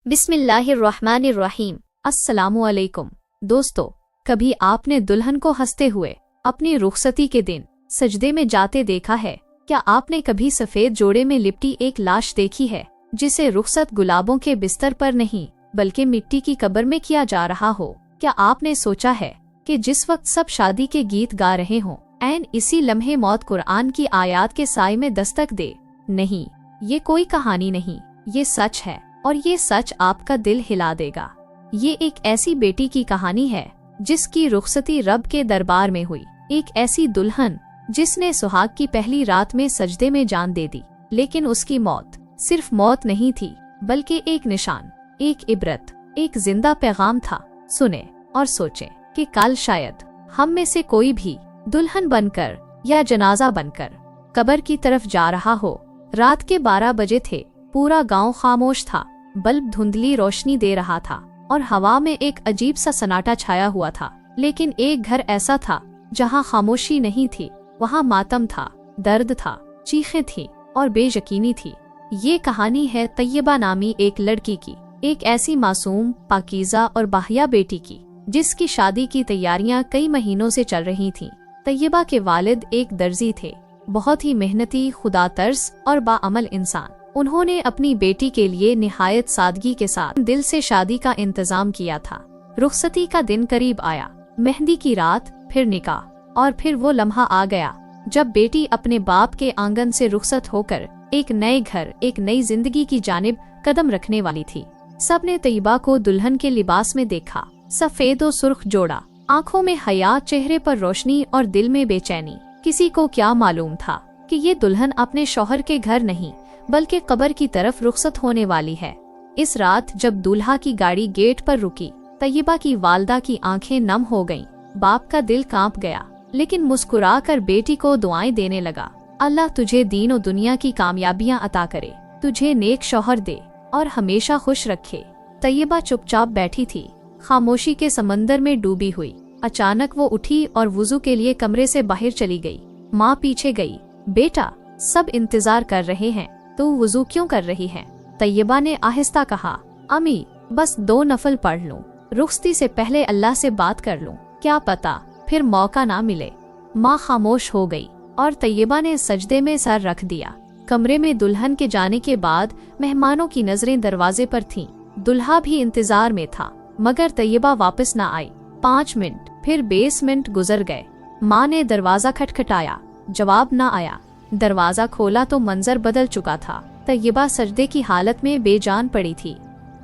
बिस्मिल्लाहिर्रहमानिर्रहीम। अस्सलामुअलैकुम। दोस्तों, कभी आपने दुल्हन को हंसते हुए अपनी रुखसती के दिन सजदे में जाते देखा है? क्या आपने कभी सफेद जोड़े में लिपटी एक लाश देखी है जिसे रुखसत गुलाबों के बिस्तर पर नहीं बल्कि मिट्टी की कब्र में किया जा रहा हो? क्या आपने सोचा है कि जिस वक्त सब शादी के गीत गा रहे हों, ऐन इसी लम्हे मौत कुरान की आयात के साए में दस्तक दे? नहीं, ये कोई कहानी नहीं, ये सच है और ये सच आपका दिल हिला देगा। ये एक ऐसी बेटी की कहानी है जिसकी रुखसती रब के दरबार में हुई। एक ऐसी दुल्हन जिसने सुहाग की पहली रात में सजदे में जान दे दी, लेकिन उसकी मौत सिर्फ मौत नहीं थी बल्कि एक निशान, एक इबरत, एक जिंदा पैगाम था। सुने और सोचें कि कल शायद हम में से कोई भी दुल्हन बनकर या जनाजा बनकर कब्र की तरफ जा रहा हो। रात के 12 बजे थे। पूरा गांव खामोश था। बल्ब धुंधली रोशनी दे रहा था और हवा में एक अजीब सा सन्नाटा छाया हुआ था। लेकिन एक घर ऐसा था जहां खामोशी नहीं थी, वहां मातम था, दर्द था, चीखें थी और बेयकीनी थी। ये कहानी है तैयबा नामी एक लड़की की, एक ऐसी मासूम, पाकीज़ा और बाहिया बेटी की जिसकी शादी की तैयारियां कई महीनों से चल रही थीं। तैयबा के वालिद एक दर्जी थे, बहुत ही मेहनती, खुदा तर्स और बाअमल इंसान। उन्होंने अपनी बेटी के लिए निहायत सादगी के साथ दिल से शादी का इंतजाम किया था। रुखसती का दिन करीब आया, मेहंदी की रात, फिर निकाह और फिर वो लम्हा आ गया जब बेटी अपने बाप के आंगन से रुखसत होकर एक नए घर, एक नई जिंदगी की जानिब कदम रखने वाली थी। सबने तैयबा को दुल्हन के लिबास में देखा, सफेद और सुर्ख जोड़ा, आँखों में हया, चेहरे पर रोशनी और दिल में बेचैनी। किसी को क्या मालूम था कि ये दुल्हन अपने शौहर के घर नहीं बल्कि कब्र की तरफ रुखसत होने वाली है। इस रात जब दूल्हा की गाड़ी गेट पर रुकी, तैयबा की वालदा की आंखें नम हो गईं। बाप का दिल कांप गया, लेकिन मुस्कुरा कर बेटी को दुआएं देने लगा। अल्लाह तुझे दीन और दुनिया की कामयाबियां अता करे, तुझे नेक शौहर दे और हमेशा खुश रखे। तैयबा चुपचाप बैठी थी, खामोशी के समंदर में डूबी हुई। अचानक वो उठी और वुजू के लिए कमरे से बाहर चली गई। माँ पीछे गई। बेटा, सब इंतजार कर रहे हैं, तू वुजू क्यों कर रही है? तैयबा ने आहिस्ता कहा, अम्मी, बस 2 नफल पढ़ लूं, रुखसती से पहले अल्लाह से बात कर लूं, क्या पता फिर मौका ना मिले। माँ खामोश हो गई और तैयबा ने सजदे में सर रख दिया। कमरे में दुल्हन के जाने के बाद मेहमानों की नजरें दरवाजे पर थीं। दुल्हा भी इंतजार में था, मगर तैयबा वापस न आई। 5 मिनट, फिर 20 मिनट गुजर गए। माँ ने दरवाजा खटखटाया, जवाब न आया। दरवाजा खोला तो मंजर बदल चुका था। तैयबा सजदे की हालत में बेजान पड़ी थी।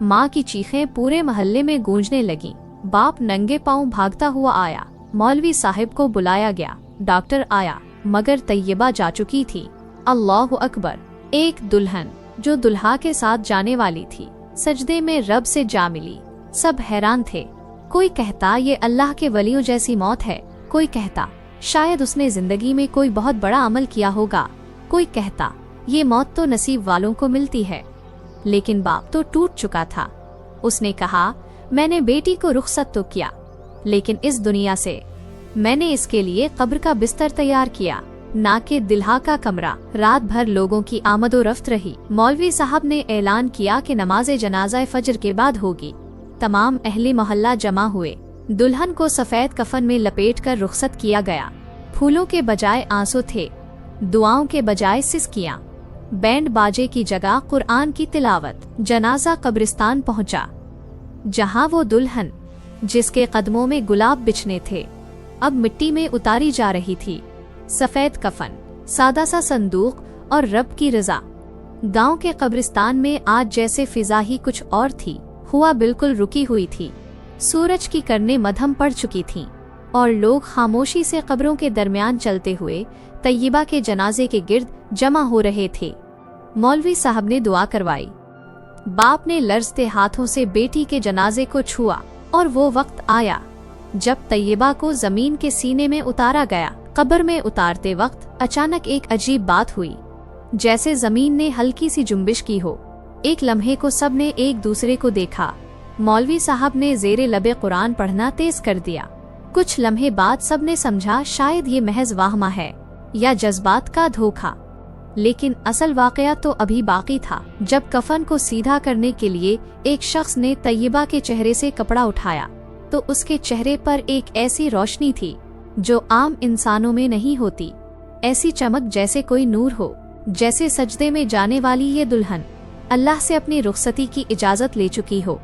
माँ की चीखें पूरे मोहल्ले में गूंजने लगीं। बाप नंगे पांव भागता हुआ आया। मौलवी साहिब को बुलाया गया। डॉक्टर आया, मगर तैयबा जा चुकी थी। अल्लाहु अकबर। एक दुल्हन जो दुल्हा के साथ जाने वाली थी, सजदे में रब से जा मिली। सब हैरान थे। कोई कहता ये अल्लाह के वलियों जैसी मौत है, कोई कहता शायद उसने जिंदगी में कोई बहुत बड़ा अमल किया होगा, कोई कहता ये मौत तो नसीब वालों को मिलती है। लेकिन बाप तो टूट चुका था। उसने कहा, मैंने बेटी को रुखसत तो किया, लेकिन इस दुनिया से मैंने इसके लिए कब्र का बिस्तर तैयार किया, ना कि दुल्हा का कमरा। रात भर लोगों की आमदो रफ्त रही। मौलवी साहब ने ऐलान किया कि नमाज जनाजा फजर के बाद होगी। तमाम अहले मोहल्ला जमा हुए। दुल्हन को सफेद कफन में लपेटकर रुखसत किया गया। फूलों के बजाय आंसू थे, दुआओं के बजाय सिसकियां, बैंड बाजे की जगह कुरान की तिलावत। जनाजा कब्रिस्तान पहुंचा, जहां वो दुल्हन जिसके कदमों में गुलाब बिछने थे अब मिट्टी में उतारी जा रही थी। सफेद कफन, सादा सा संदूक और रब की रजा। गांव के कब्रिस्तान में आज जैसे फिजा ही कुछ और थी। हुआ बिल्कुल रुकी हुई थी। सूरज की किरणें मध्यम पड़ चुकी थीं और लोग खामोशी से कब्रों के दरमियान चलते हुए तैयबा के जनाजे के गिर्द जमा हो रहे थे। मौलवी साहब ने दुआ करवाई। बाप ने लरजते हाथों से बेटी के जनाजे को छुआ और वो वक्त आया जब तैयबा को जमीन के सीने में उतारा गया। कब्र में उतारते वक्त अचानक एक अजीब बात हुई, जैसे जमीन ने हल्की सी जुम्बिश की हो। एक लम्हे को सबने एक दूसरे को देखा। मौलवी साहब ने ज़ेरे लबे कुरान पढ़ना तेज कर दिया। कुछ लम्हे बाद सबने समझा शायद ये महज वाहमा है या जज्बात का धोखा। लेकिन असल वाकया तो अभी बाकी था। जब कफन को सीधा करने के लिए एक शख्स ने तैयबा के चेहरे से कपड़ा उठाया तो उसके चेहरे पर एक ऐसी रोशनी थी जो आम इंसानों में नहीं होती। ऐसी चमक जैसे कोई नूर हो, जैसे सजदे में जाने वाली ये दुल्हन अल्लाह से अपनी रुखसती की इजाजत ले चुकी हो।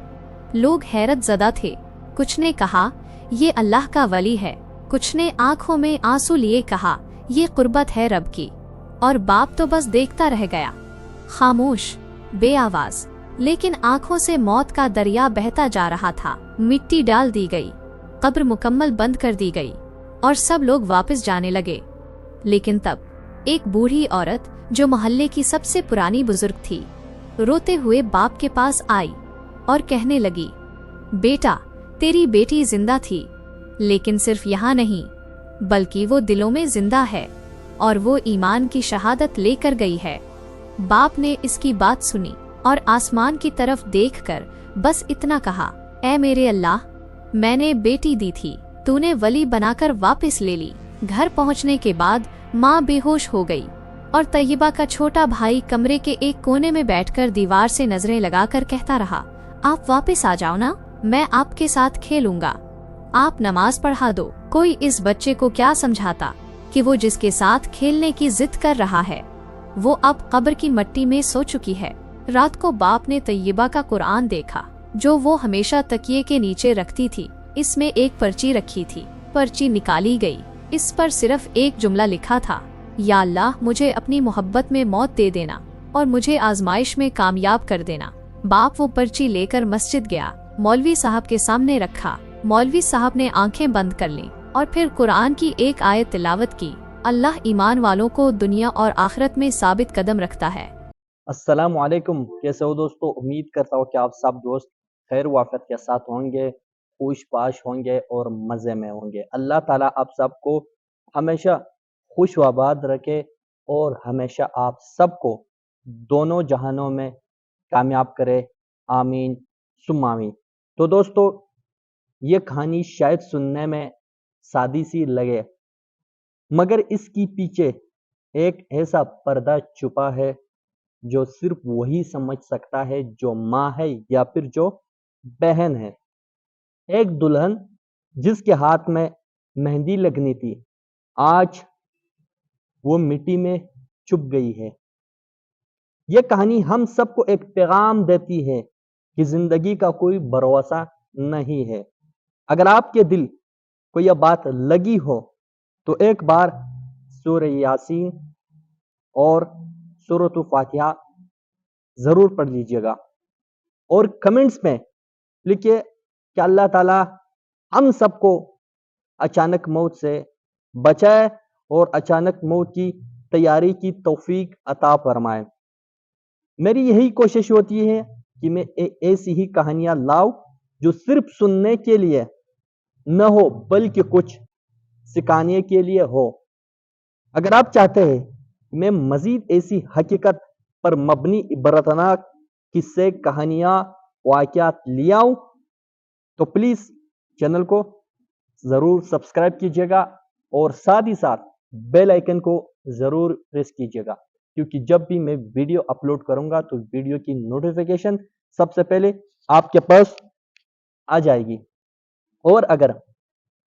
लोग हैरत ज़दा थे। कुछ ने कहा ये अल्लाह का वली है, कुछ ने आंखों में आंसू लिए कहा ये कुर्बत है रब की, और बाप तो बस देखता रह गया, खामोश, बेआवाज। लेकिन आंखों से मौत का दरिया बहता जा रहा था। मिट्टी डाल दी गई, कब्र मुकम्मल बंद कर दी गई और सब लोग वापस जाने लगे। लेकिन तब एक बूढ़ी औरत जो मोहल्ले की सबसे पुरानी बुजुर्ग थी, रोते हुए बाप के पास आई और कहने लगी, बेटा, तेरी बेटी जिंदा थी, लेकिन सिर्फ यहाँ नहीं बल्कि वो दिलों में जिंदा है और वो ईमान की शहादत लेकर गई है। बाप ने इसकी बात सुनी और आसमान की तरफ देखकर बस इतना कहा, ऐ मेरे अल्लाह, मैंने बेटी दी थी, तूने वली बनाकर वापस ले ली। घर पहुंचने के बाद माँ बेहोश हो गई और तैयबा का छोटा भाई कमरे के एक कोने में बैठकर दीवार से नजरें लगाकर कहता रहा, आप वापस आ जाओ ना, मैं आपके साथ खेलूंगा, आप नमाज पढ़ा दो। कोई इस बच्चे को क्या समझाता कि वो जिसके साथ खेलने की जिद कर रहा है वो अब कब्र की मिट्टी में सो चुकी है। रात को बाप ने तैयबा का कुरान देखा जो वो हमेशा तकिए के नीचे रखती थी। इसमें एक पर्ची रखी थी। पर्ची निकाली गई। इस पर सिर्फ एक जुमला लिखा था, या अल्लाह, मुझे अपनी मोहब्बत में मौत दे देना और मुझे आजमाइश में कामयाब कर देना। बाप वो पर्ची लेकर मस्जिद गया, मौलवी साहब के सामने रखा। मौलवी साहब ने आंखें बंद कर लीं और फिर कुरान की एक आयत तिलावत की, अल्लाह ईमान वालों को दुनिया और आखिरत में साबित कदम रखता है। अस्सलाम वालेकुम। कैसे हो दोस्तों? उम्मीद करता हूँ कि आप सब दोस्त खैर वाफियत के साथ होंगे, खुश पाश होंगे और मज़े में होंगे। अल्लाह ताला आप सबको हमेशा खुश व आबाद रखे और हमेशा आप सबको दोनों जहानों में कामयाब करे। आमीन सुम्मा आमीन। तो दोस्तों, ये कहानी शायद सुनने में सादी सी लगे, मगर इसकी पीछे एक ऐसा पर्दा छुपा है जो सिर्फ वही समझ सकता है जो माँ है या फिर जो बहन है। एक दुल्हन जिसके हाथ में मेहंदी लगनी थी, आज वो मिट्टी में छुप गई है। यह कहानी हम सबको एक पैगाम देती है कि जिंदगी का कोई भरोसा नहीं है। अगर आपके दिल को यह बात लगी हो तो एक बार सूरह यासीन और सूरत फातिहा जरूर पढ़ लीजिएगा और कमेंट्स में लिखिए कि अल्लाह ताला हम सबको अचानक मौत से बचाए और अचानक मौत की तैयारी की तौफीक अता फरमाए। मेरी यही कोशिश होती है कि मैं ऐसी ही कहानियां लाऊं जो सिर्फ सुनने के लिए न हो बल्कि कुछ सिखाने के लिए हो। अगर आप चाहते हैं मैं मजीद ऐसी हकीकत पर मबनी इबरतनाक किस्से, कहानियां, वाक़यात ले आऊं तो प्लीज चैनल को जरूर सब्सक्राइब कीजिएगा और साथ ही साथ बेल आइकन को जरूर प्रेस कीजिएगा, क्योंकि जब भी मैं वीडियो अपलोड करूंगा तो वीडियो की नोटिफिकेशन सबसे पहले आपके पास आ जाएगी। और अगर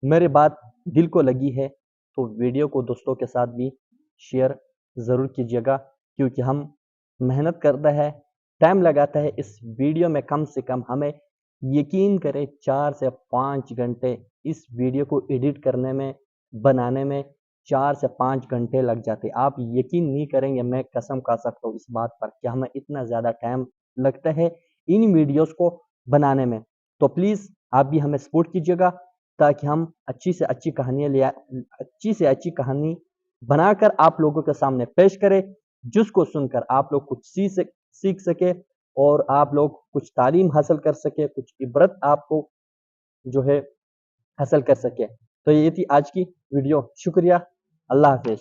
मेरी बात दिल को लगी है तो वीडियो को दोस्तों के साथ भी शेयर ज़रूर कीजिएगा, क्योंकि हम मेहनत करते हैं, टाइम लगाता है इस वीडियो में। कम से कम हमें यकीन करें 4 से 5 घंटे इस वीडियो को एडिट करने में, बनाने में 4 से 5 घंटे लग जाते। आप यकीन नहीं करेंगे, मैं कसम खा सकता हूँ इस बात पर कि हमें इतना ज़्यादा टाइम लगता है इन वीडियोस को बनाने में। तो प्लीज़ आप भी हमें सपोर्ट कीजिएगा ताकि हम अच्छी से अच्छी कहानी बनाकर आप लोगों के सामने पेश करें, जिसको सुनकर आप लोग कुछ सीख सके और आप लोग कुछ तालीम हासिल कर सके, कुछ इबरत आपको जो है हासिल कर सके। तो ये थी आज की वीडियो। शुक्रिया। अल्लाह हाफिज।